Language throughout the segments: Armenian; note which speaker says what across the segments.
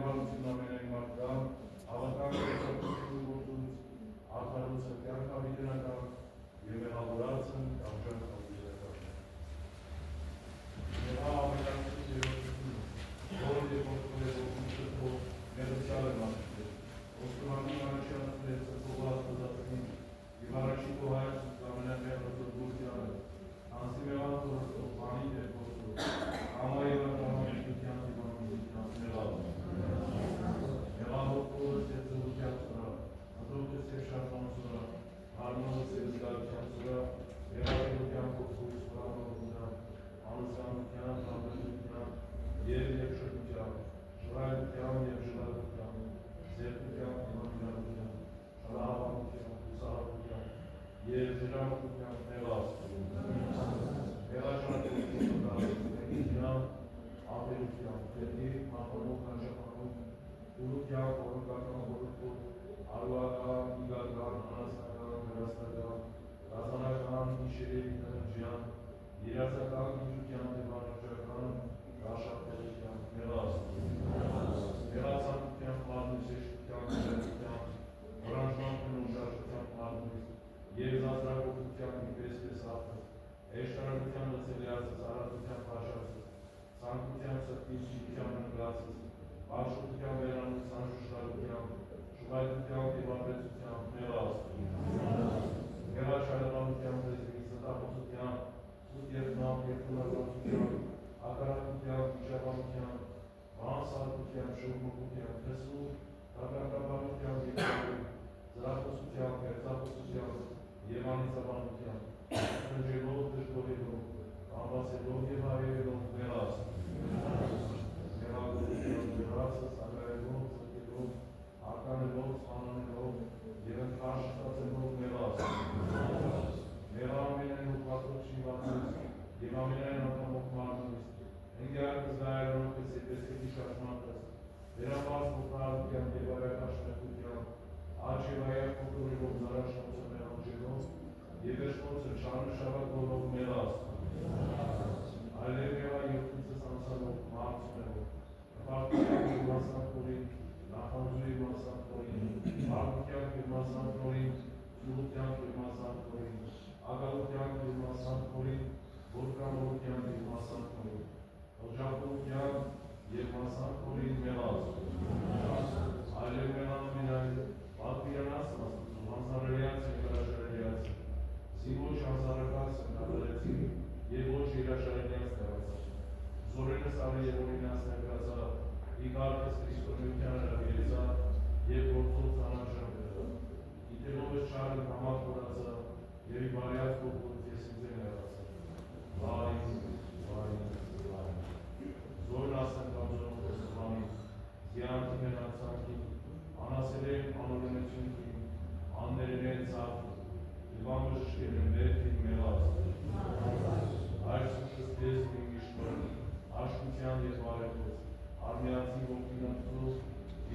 Speaker 1: Եվանություն ամենայն մարդկան, հավատան կեցակցություն գործունց, արդարոցը կյանք հավիտենական և մեղավորացն կամջան հավիտենական։ Նեղա ամենացություն երոտությունը, որ և որդքով և որդքով շրտով ներուցյալ եմ աշկել, ոսկրհանի առաջյալություն և ծրկող աստվածածնին, և առաջին կողայացուց ամենայն մեղրոցով դուրդյանը, անսի մեղան թորստով, բանի դեր կործով, ամայի վատամայշտության դիվանության մեղավ։ Մեղավորքովս և զլության սուրա, ընդրոքս և շարժանսուրա, հարմոնս և զգարության սուրա, մեղավորության կործուր սուրամորության, անուսանության, համբերության, և շրտության, շռայլության և ժլատության, զերտության, իմանիրանության, շռահավանության, ուսահատության, և ժրամտության մեղավ։ Մեղաշարքության, ապերության, թեթի, մախոնող, նաշապանող, ուրության, խորոքական, խորոքով, արուական, իգական, անասական, հրաստական, ռազանական, իշերի, տնրջյան, երազական, գիտության, դեպարանջական, ռաշապտեղության, մեղավ։ Մեղացանկության, մարմնի շեշտության, վրանջման կնոժաշության մարմնից, և զազրագործության իպեսպես աղթս, էշտարագության լծելիացս, արատության պաշացս, սանկության սրտի սիրության նգրացս, բաշխության վերանուց անշուշտարության, շուղայդության և ապեցության մեղավ։ Մեղաչարեղանության ձեզվի, ստախոսության, սուտ երդնամ և թունականության, ակարակության, վիճաբանության, վանսարկության, շուրմուկության, թսու, կապրակաբանության և զրախոսության, կերծախոսության և անիծաբանության, տնջելով, դժգոհելով, կանվասելով և հայերելով մեղավ։ Մեղագործության մեղացս, ագայելով, ծրկելով, արկանելով, սպանանելով և ընդհաշտացելով մեղավ։ Մեղա ամենայն ուղղացող շիվացից և ամենայն անդամող մարմնից, ընկյարկս գայարանոքս և եսկետի շաշմատս, վերապարս ողնարության և արյակաշմեղության, աչ և այակ ողորելով զարաշնոցը մեղանջելով և վերջնոցը չանշավակվելով մեղավ։ Այլև մեղա երկունցս անցալով, մարցունելով, նպարտության և մասանքորին, նախանձու և մասանքորին, արգության և մասանքորին, ծուղության և մասանքորին, ագալության և մասանքորին, որկամորության և մասանքորին, հղժախորության և մասանքորին մեղավ։ Այլև մեղա ամենայն, պատվիրանաս աստուծու, հանձնարարյաց և հրաշարարյաց, զի ոչ հանձնարարված ընդհանրեցի և ոչ երաշարարյաց տեղացած, զորենս արի և օրինաս ներկացա, իգարկս Քրիստոնյության հրավիրեցա և գործով ծանաչան դրða, իտելով ես չարը կամակ որացա և ի բարյաց կողորից ես ինձ են հեռացա։ Վայն, վայն, վայն, զորն ասեն կամզորով կսվանի, զիանթի մենացանքի, անասել են անորենությունքի, աններեն են ծաղկի, և անվժշկել են վերքին մեղավ։ Այսուքս դեզ մինգիշմր, աշկության և բարեկոց, արմիացի ողքին ըմծով,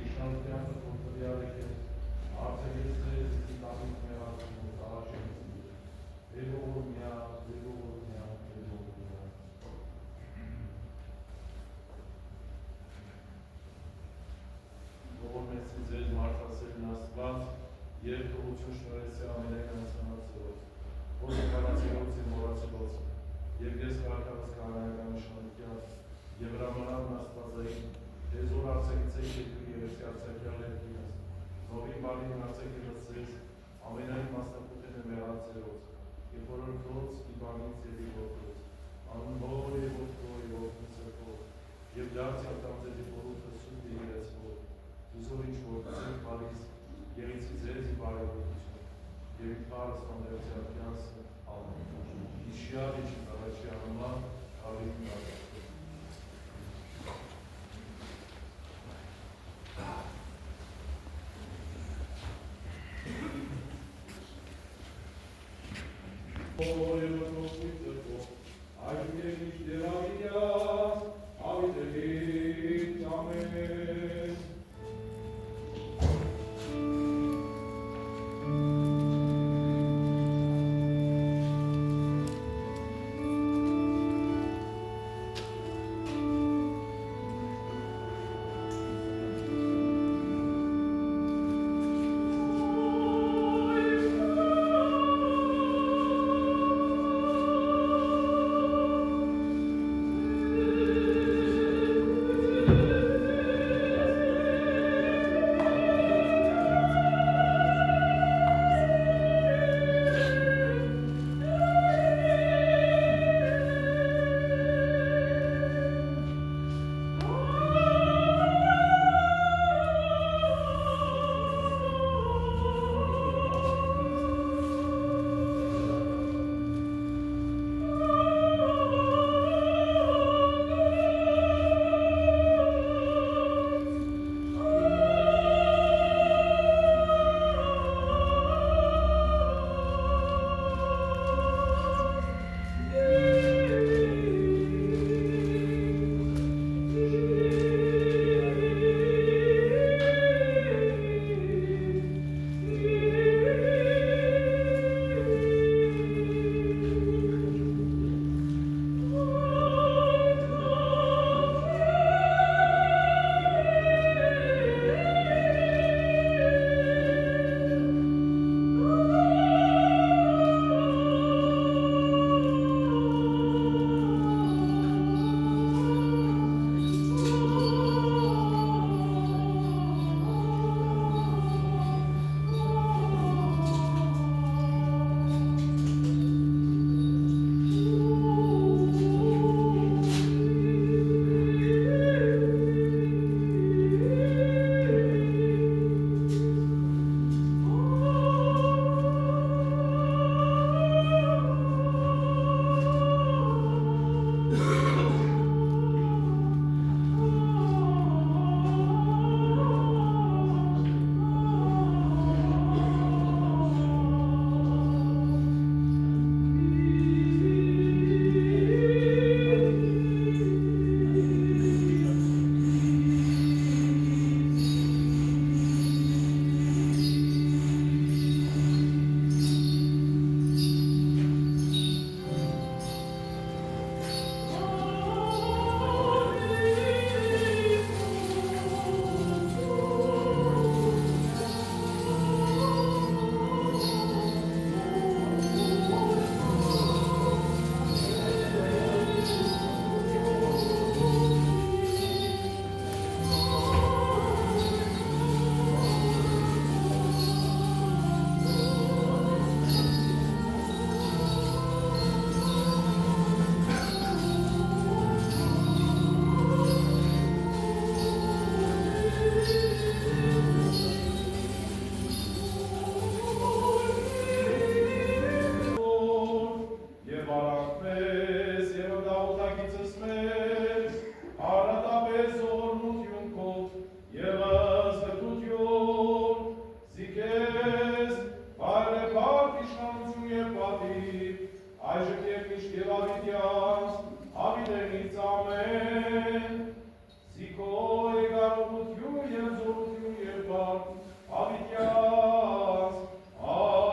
Speaker 1: իշխանության կթորդրյալ եկես, արձեղեց ձեզ իզի կապից մեղացում ու տաղաշենց իր, բեգողորմյա, բեգողորմյա, բեգողորմյա։ Ողորմեցի ձեզ մարդասերն աստված և թողություն շնորհեցի ամենայն անցանացերոց, ոսը կանացերոց և մորացերոց, և ես կարգավս կանայական նշանության, և հրամանալն աստվածային, դեզոր արցակիցեք երկրի երեսի արցակյալ երկրինս, նովին բանին արցակ և ըսցես, ամենայն մասնակութեն է մեղացերոց, և որորդոց, իբանից և իվորդոց, անունով և որդքով և որդքին սրկով, և դարձյալ տանձեր և որութը սուտ և երեցվով, Իզոր ինչ որքսեք բալիս, եղիցի ձեզ ի բարևորություն, և ի պարս անդերցյալ կյանսը, ամեն։ Իշյալ իչ առաջի անման, հավին նարդասով։ Եվս գտություն, զիքես, բայրեպատ իշխանություն և պատիվ, այժմ և միշտ և ավիտյանց, ավիտենից ամեն, զիքո եգարողություն և զորություն և բար, ավիտյանց, ամեն,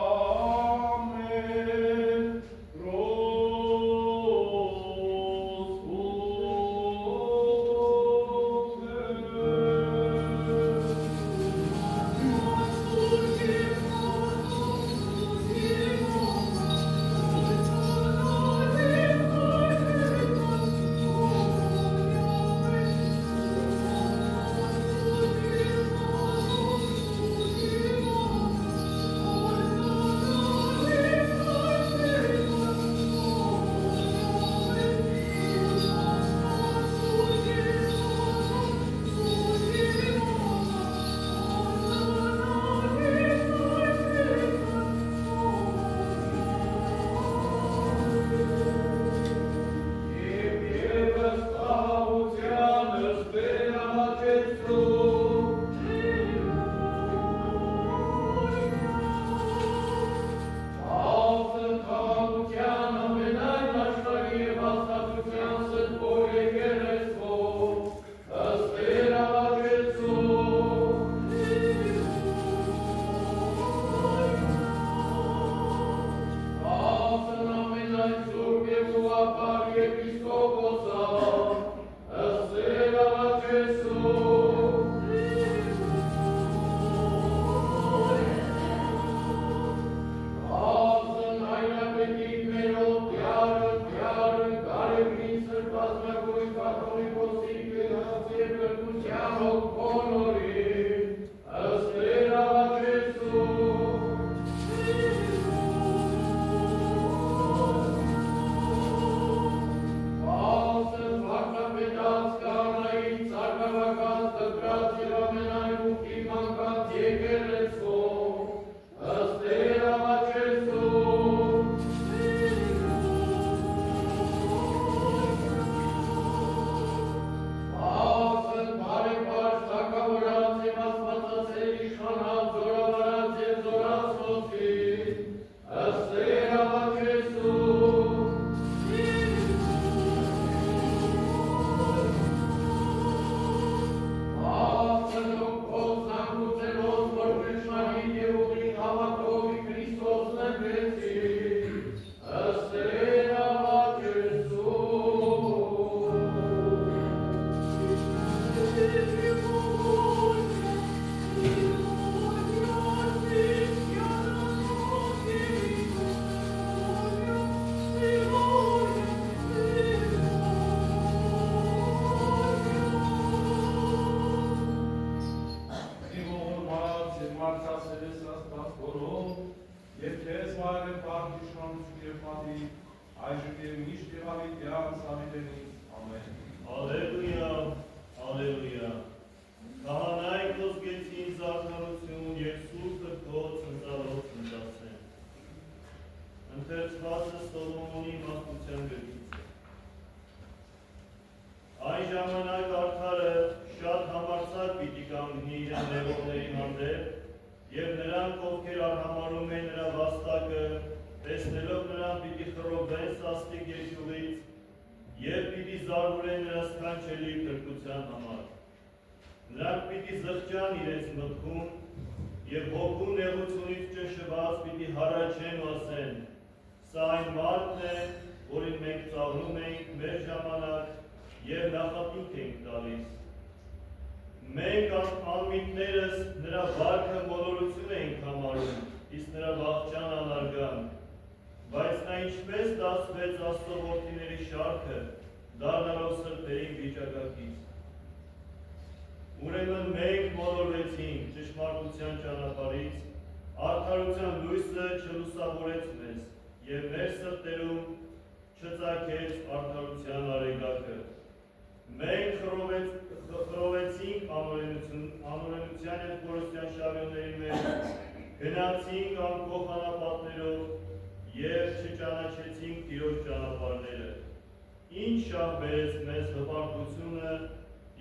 Speaker 2: Ինչ շահ բերեց մեզ հպարտությունը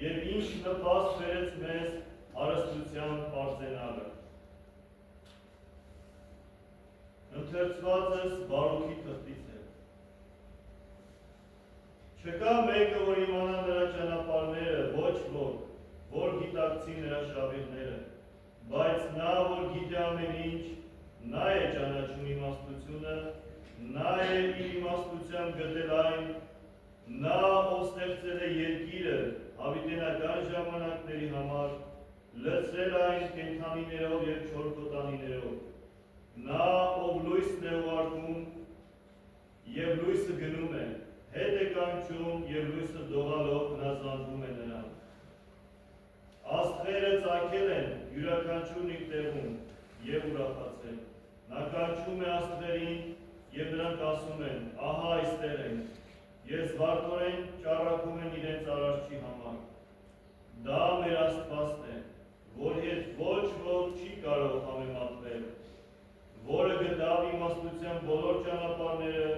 Speaker 2: և ինչ նպաստ բերեց մեզ հարստությամբ պարծենալը։ Ընթերցվածս Բարուքի թղթից է։ Չկա մեկը, որ իմանա նրա ճանապարհները, ոչ ոք, որ գիտակցի նրա շավիղները, բայց նա, որ գիտի ամեն ինչ, նա է ճանաչում իմաստությունը, նա է իր իմաստությամբ գտել այն, նա, ով ստեղծել է երկիրը հավիտենական ժամանակների համար, լցրել այն կենդանիներով և չորքոտանիներով, նա, ով լույսն է ուղարկում և լույսը գնում է, հետ է կանչում և լույսը դողալով հնազանդվում է նրան։ Աստղերը ծագել են յուրաքանչյուրն իր տեղում և ուրախացել։ Նա կանչում է աստղերին և նրանք ասում են, ահա այստեղ ենք, և զվարթորեն ճառագում են իրենց արարչի համար։ Դա մեր Աստվածն է, որ հետ ոչ ոք չի կարող համեմատվել, որը գտավ իմաստության բոլոր ճանապարհները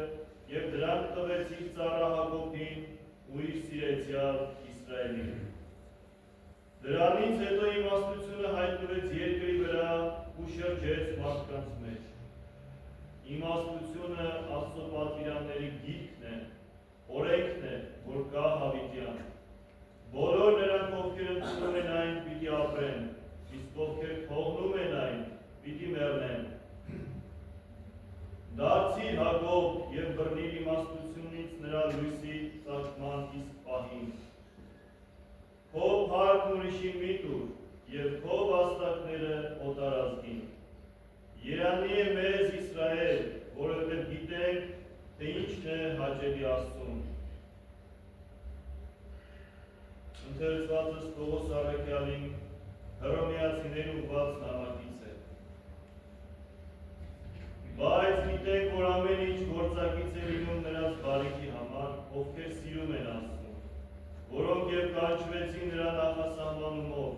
Speaker 2: և դրանք տվեց իր ծառա Հակոբին ու իր սիրեցյալ Իսրայելին։ Դրանից հետո իմաստությունը հայտնվեց երկրի վրա ու շրջեց մարդկանց մեջ։ Իմաստությունը Աստծո պատվիրանների գիրքն է, օրենքն է, որ կա հավիտյան։ Բոլոր նրանք, ովքեր ընդունում են այն, պիտի ապրեն, իսկ ովքեր թողնում են այն, պիտի մեռնեն։ Դարձիր Հակոբ և բռնիր իմաստությունից նրա լույսի ծագման իսկ պահին։ Քո փառքն ուրիշին մի տուր, և քո վաստակները օտարազգին։ Երանի է մեզ Իսրայել, որովհետև գիտենք, թե ինչն է հաճելի Աստծուն։ Ընթերցվածս Պողոս առաքյալին Հռոմեացիներին ուղղված նամակից է։ Բայց գիտենք, որ ամեն ինչ գործակից է լինում նրանց բարիքի համար, ովքեր սիրում են Աստծուն, որոնք և կանչվեցին նրա նախասահմանումով,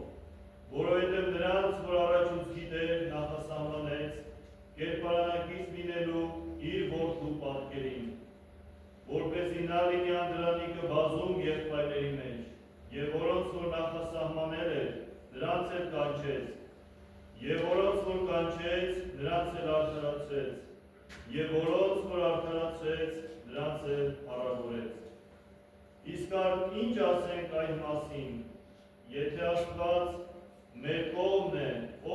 Speaker 2: որովհետև նրանց, որ առաջուց գիտեր, նախասահմանեց, կերպարանակից լինելու իր որդու պատկերին, որպեսզի նա լինի անդրանիկը բազում եղբայրների մեջ, և որոնց որ նախասահմանել էր, նրանց էլ կանչեց, և որոնց որ կանչեց, նրանց էլ արդարացրեց, և որոնց որ արդարացրեց, նրանց էլ փառավորեց։ Իսկ արդ ինչ ասենք այն մասին, եթե Աստված մեր կողմն է,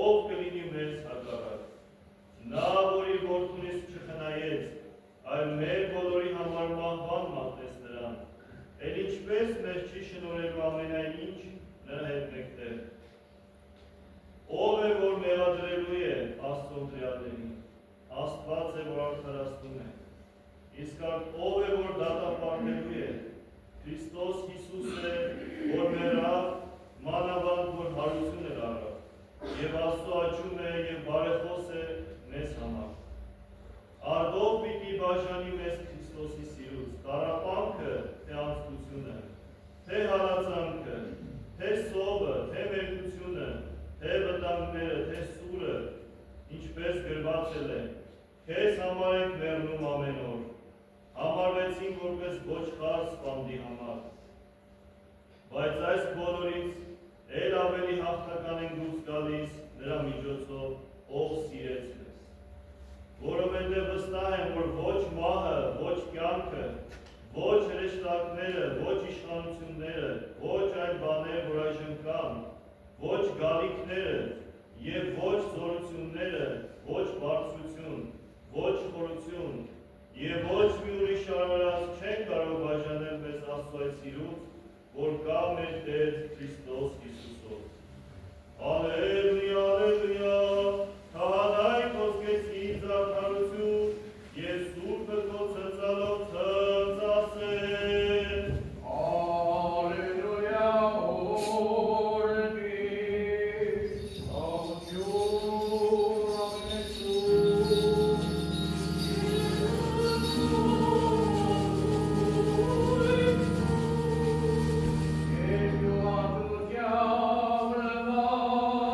Speaker 2: ով կլինի մեզ հակառակ։ Նա, որ իր որդուն իսկ չխնայեց, այլ մեր բոլորի համար մահվան մատնեց նրան, էլ ինչպես մեզ չի շնորհելու ամենայն ինչ նրա հետ մեկտեղ։ Ով է, որ մեղադրելու է Աստծո ընտրյալներին, Աստված է, որ արդարացնում է։ Իսկ ով է, որ դատապարտելու է, Քրիստոս Հիսուս է, որ մեռավ, մանավանդ, որ հարություն էր առավ, և Աստծո աչում է և բարեխոս է մեզ համար։ Արդով պիտի բաժանի մեզ Քրիստոսի սիրուց, տառապանքը, թե անձկությունը, թե հալածանքը, թե սովը, թե մերկությունը, թե վտանգները, թե սուրը, ինչպես գրված է, քեզ համար ենք մեռնում ամեն օր, համարվեցինք որպես ոչխար սպանդի համար, բայց այս բոլորից էլ ավելի հաղթական ենք դուրս գալիս նրա միջոցով, ով սիրեց մեզ, որովհետև վստահ եմ, որ ոչ մահը, ոչ կյանքը, ոչ հրեշտակները, ոչ իշխանությունները, ոչ այլ բաներ, որ այժմ կան, ոչ գալիքները և ոչ զորությունները, ոչ բարձրություն, ոչ խորություն և ոչ մի ուրիշ արարած չեն կարող բաժանել մեզ Աստծո այդ սիրուց, որ կա մեր Տեր Քրիստոս Հիսուսով։ Ալելույա, ալելույա, քահանայ քո զգեցից արդարություն, և Սուրբը քո ցնծալով ցնց ասեն։
Speaker 3: Ալելույա,
Speaker 4: Amen.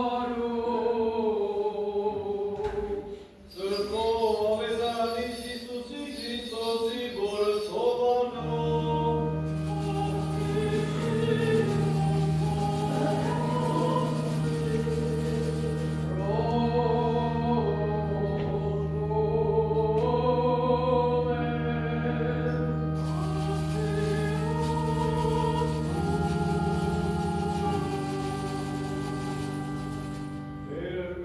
Speaker 3: Ո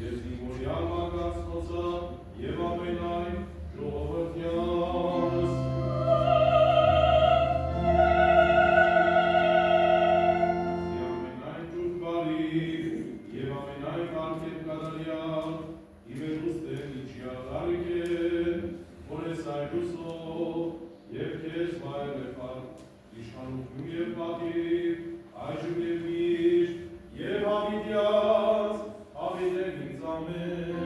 Speaker 1: Եվ դիմորյալ մարգարծնոցը և ամենայն ժողովրդյանս։ Ամենայն ջուր բարիք և ամենայն կարգեր կատարյալ իմերուս դեմ իջյալարիք են, որ ես այրուսով և կեզ վայր է պարկ, իշխանություն և պատիվ, այժմ և միշտ, և հավիտյաց, հավիտեն ինձ ամեն։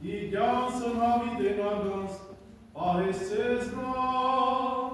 Speaker 3: I Jansen har vi denna gans, Paris Cesna,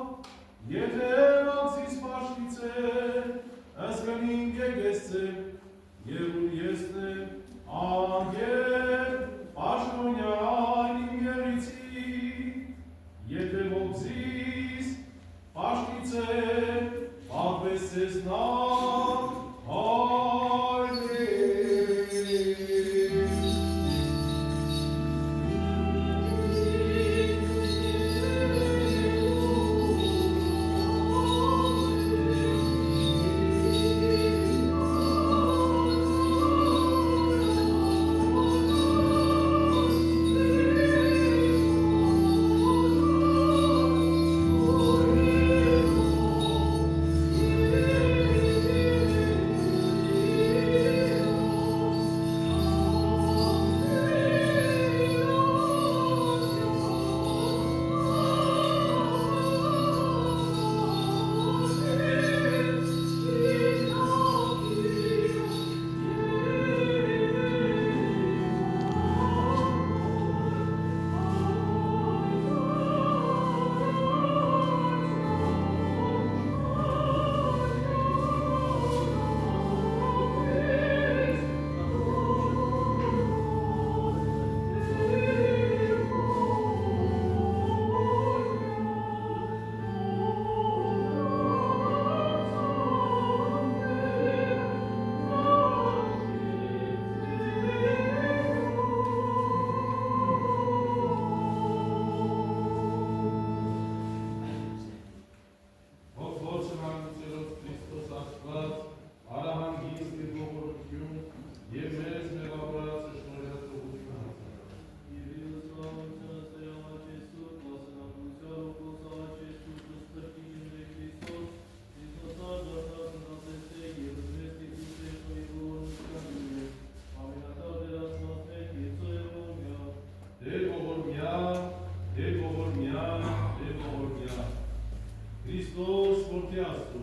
Speaker 1: Քրիստոս որդի Աստծո,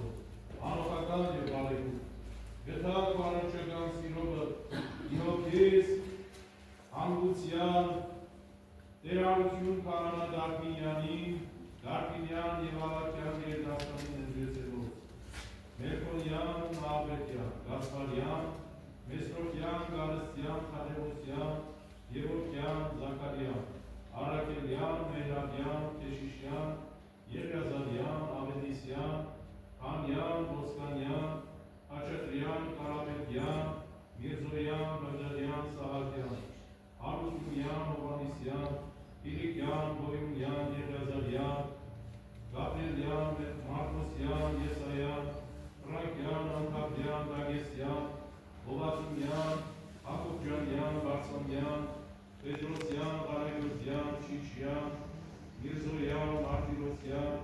Speaker 1: անօգնական եւ բարեգութ, գտակ բարոյական սիրովը, իհոգես, հանգուցյան, տերարություն կանանա Դարբինյանին, Դարբինյան եւ Ավակյան երդաստանին ընդրեցելով, Մերկոնյան, Նահապետյան, Գասպարյան, Մեսրոպյան, Գալստյան, Թադևոսյան, Եվոկյան, Զաքարյան, Արաքելյան, Մեհրաբյան, Քեշիշյան, Երգազարյան, Ավետիսյան, Հանյան, Ոսկանյան, Հաչատրյան, Կարապետյան, Միրզոյան, Բաջարյան, Սահակյան, Արուսումյան, Հովանիսյան, Փիլիկյան, Բոյումյան, Երգազարյան, Գաբրիելյան, Մարկոսյան, Եսայան, Ֆրանկյան, Անտապյան, Դագեսյան, Հովացումյան, Հակոբյանյան, Բարսամյան, Պետրոսյան, Ղարեգոսյան, Չիչյան, Միրզոյան, Մարտիրոսյան,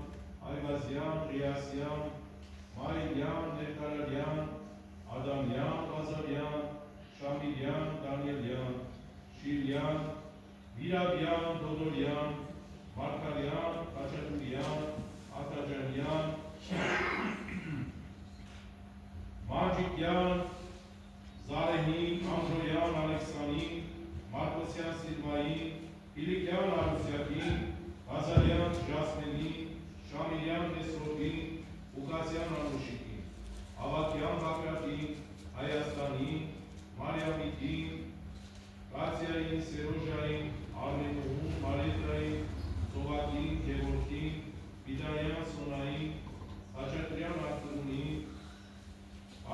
Speaker 1: Այվազյան, Ղիասյան, Մայիլյան, Ներկարարյան, Ադամյան, Ղազարյան, Շամիլյան, Դանիելյան, Շիլյան, Վիրաբյան, Դոդորյան, Մարգարյան, Խաչատուրյան, Աթաջանյան, Մաջիկյան, Զարենին, Ամրոյան, Ալեքսանին, Մարկոսյան, Սիլվային, Փիլիկյան, Արուսյակին, Ղազարյան, Ժասմենին, Շամիլյան, Նեսրոպին, Ուգասյան, Անուշիկին, Ավակյան, Բակրատին, Հայաստանին, Մարիամիկին, Կացիային, Սերոժային, Արմենուհուն, Մարետրային, Սովակին, Գևորգին, Պիդանյան, Սոնային, Խաչատրյան, Արտունին,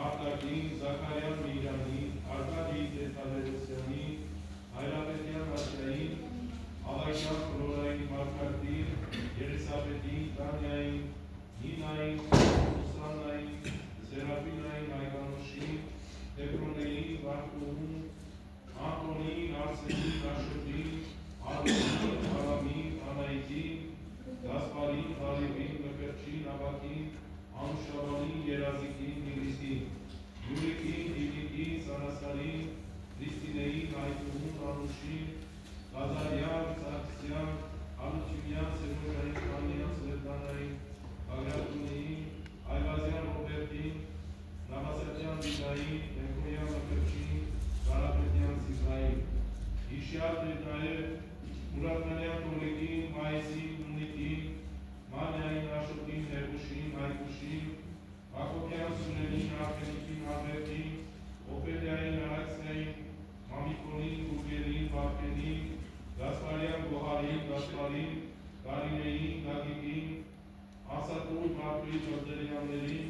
Speaker 1: Արտակին, Զաքարյան, Միրանին, Արկադի, Տեթավերոսյանին, Հայրապետյան, Ասյային, Ալայքյան, Ֆլորային, Մարկարտին, Երեսապետին, Տանյային, Նինային, Սուսաննային, Սերապինային, Այգանուշին, Տեգրոնեին, Վարդուհուն, Անտոնին, Արսենին, Աշոտին, Արմենին, Արամին, Անայիկին, Գասպարին, Ղալիվին, Մկրչին, Ավակին, Անուշավանին, Երազիկին, Նիգրիսին, Յուրիկին, Դիվիկին, Սանասարին, Քրիստինեին, Այդուհուն, Անուշին, Ղազարյան, Սարգսյան, Անուչիմյան, Սերոժային, Կանյան, Սվետլանային, Ագրատունեին, Այվազյան, Ռոբերտին, Նավասատյան, Դիգային, Էնկոյան, Մկրչին, Կարապետյան, Սիզային, Իշյալ, Տետնաև, Ուրատմանյան, Տոլեկին, Մայիսին, Ունիկին, Մանյային, Աշոտին, Հերուշին, Այգուշին, Հակոբյան, Սունենին, Արկենիկին, Ալբերտին, Օպելյային, Արաքսյային, Մամիկոնին, Գուրգերին, Վարպենին, Գասպարյան, Գոհարին, Գասպարին, Կարինեին, Գագիկին, Ասատուր, Վարդուի Ճոդերյաններին,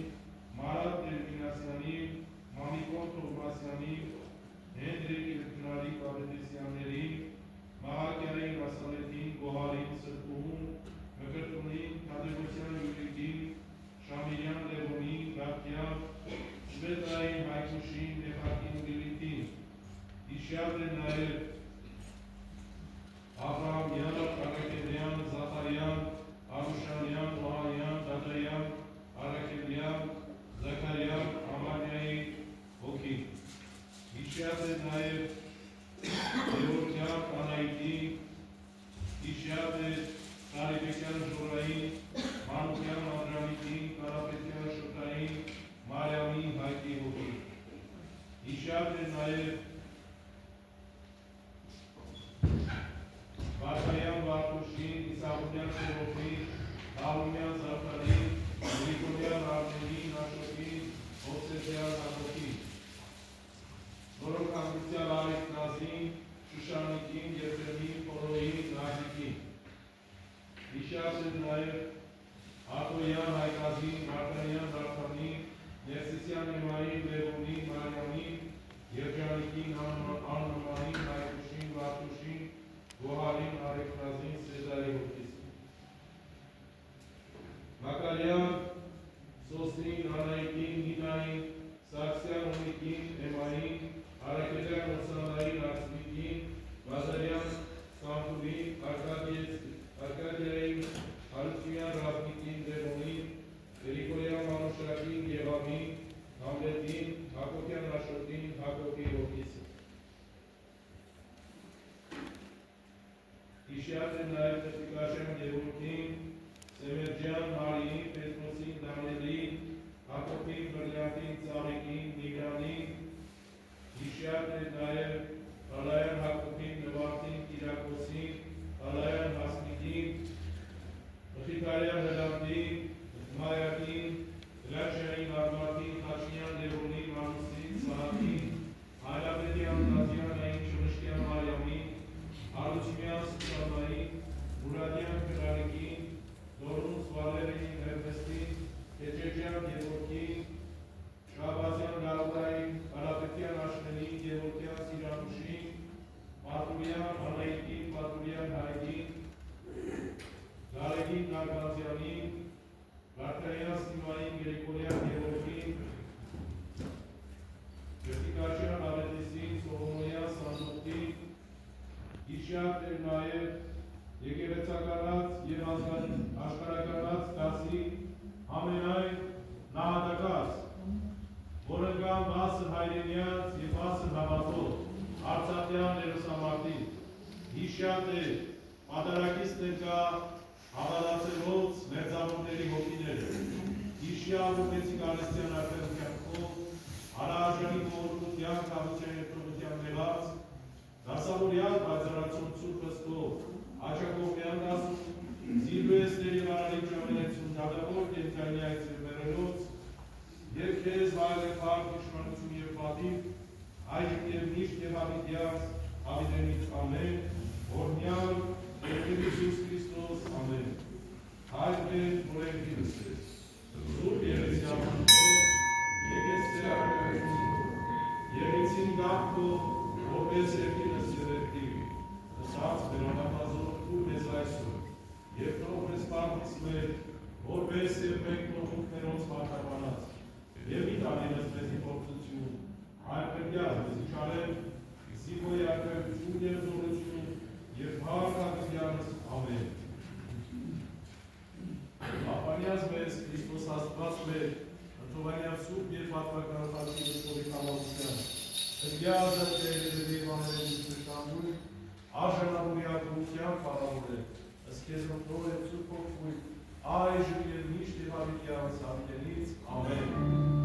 Speaker 1: Մարատ Տերմինասյանին, Մամիկոն Թովմասյանին, Հենդրիկ Իրտնարիկ Ավետիսյաններին, Մահակյային Ասալետին, Գոհարին Սրտուհուն, Մկրտունին, Թադևոսյան Յուրիկին, Շամիրյան Լևոնին, Գարտյան, Շվետային Հայկուշին, Նեխակին Լիլիթին, Իշյալ է նաև Աբրահամյան, Արաքելյան, Զախարյան, Արուշանյան, Մահարյան, Դադայան, Արաքելյան, Զաքարյան, Ամանյայի հոգին։ Իշյալ է նաև Գևորգյան, Անայդին, Իշյալ է Կարիբեկյան Ժորային, Մանուկյան Անդրանիկին, Կարապետյան Շուտային, Մարյամի Հայկի հոգին։ Իշյալ է նաև Վարդայան Վարդուշին, Իսահունյան Սերոփին, Դալումյան Զարդարին, Գրիգորյան Արմենին, Աշոտին, Հովսեփյան Հակոբին, որոնք հանգուցյալ Արեգ Նազին, Շուշանիկին, Եփրեմին, Փորոյին, Նահիկին։ Իշյալ է նաև Արտոյան Հայկազին, Մարտանյան Վարդանին, Ներսիսյան Էմային, Լևոնին, Մարյամին, Երջանիկին, Աննմանին, Հայկուշին, Վարդուշին, Գոհարին, Արեգնազին, Սեզարի հոգիս։ Մակարյան, Սոսնին, Անայիկին, Նինային, Սաքսյան Ունիկին, Էմային, Արաքելյան Օսանդային, Արսմիկին, Վազարյան, Սամփուլին, Արկադիային, Հարությունյան Ռազմիկին, Դերոնին, Գրիգորյան Մանուշակին, Եվամին, Համլետին, Հակոբյան Աշոտին, Հակոբի հոգիսը։ Իշյալ է նաև Տեխնիկաշյան Գևորգին, Սեմերջյան Մարիին, Պետրոսին, Դանիելին, Հակոբին, Բրլյանտին, Ծաղիկին, Նիգրանին, Իշյալ է նաև Ալայան Հակոբին, Նվարտին, Կիրակոսին, Ալայան Հասմիկին, Խիթարյան Հելանդին, Մայակին, Գրաշյային Արմատին, Խաչնյան Լևոնին, Մանուսին, Սահակին, Հայրապետյան Տատյանային, Շմշկյան Մարյամին, Հարությունյան Սուսանային, Մուրադյան Կրարիկին, Դորունց Վալերին, Հերվեստին, Կեչեջյան Գևորգին, Շաբազյան Գարուտային, Հարապետյան Աշնելին, Գևորգյան Սիրանուշին, Պատուրյան Անայիկին, Պատուրյան Հայկին, Գարեգին Նարգազյանին, Վարդայան Սիմային, Գրիգորյան Գևորգին, Տեխնիկաշյան Ավետիսին, Սողոմոնյան Սանդուկտին, Իշյալ է նաև եկեղեցականած և աշխարհականած դասի ամենայն նահատակած, որը կան բասր հայրենյաց և բասր հավատով, արցախյան ներուսամարտին, իշյալ է պատարակից ներկա հավատացելոց մերձավորների հոգիները, իշյալ ու մեծիկ արեստյան արդեն կյանքով, հարահարժանի խորհրդության, կավության և պրոբության մեղած, դասավորյալ բայձարացում ծուր խստով, Աջակողմյան դասում, զիրվեսների վարալիք ժամենեցում դադավոր կենքանի այցր մերելոց, և կեզ վայլ է պարդ իշխանություն և պատիվ, այժմ և միշտ և հավիտյաց, հավիտենից ամեն, օրնյալ, երկև Իսուս Քրիստոս ամեն, հայր կեն որեն դիրս ես, զուր երեսյան եկես ծերակայություն, եղեցին գաղթով, որպես երկինս երերտիվ, Սաց վերանամազոր ու մեզ այսօր, և թող մեզ պարդիս մեր, որպես և մենք նողուք ներոնց մարտականած, և մի տանինս մեզի փորձություն, այրպետյազ մեզի չարել, զիվոյ արկայություն և զորություն, և հաղորդակցյանս ամեն։ Ապանյազ մեզ, Քրիստոս Աստված մեր, ընթովանյան սուրբ և պատվականապատի ուսորի կամալության, հրգյազը տերերի վաներություն շանդույն, Աժանավորյակության պարավոր է, ըսկեզն տոր է ծուր փոխվույն, այժմ և միշտ և հավիտյանց հավիտենից, ամեն։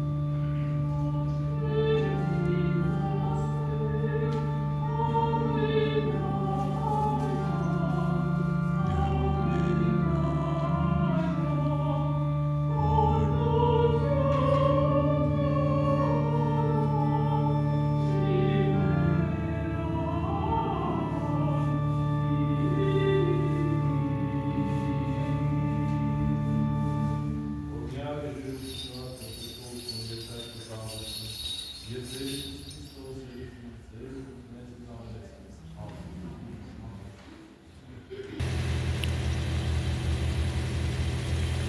Speaker 1: Ձեր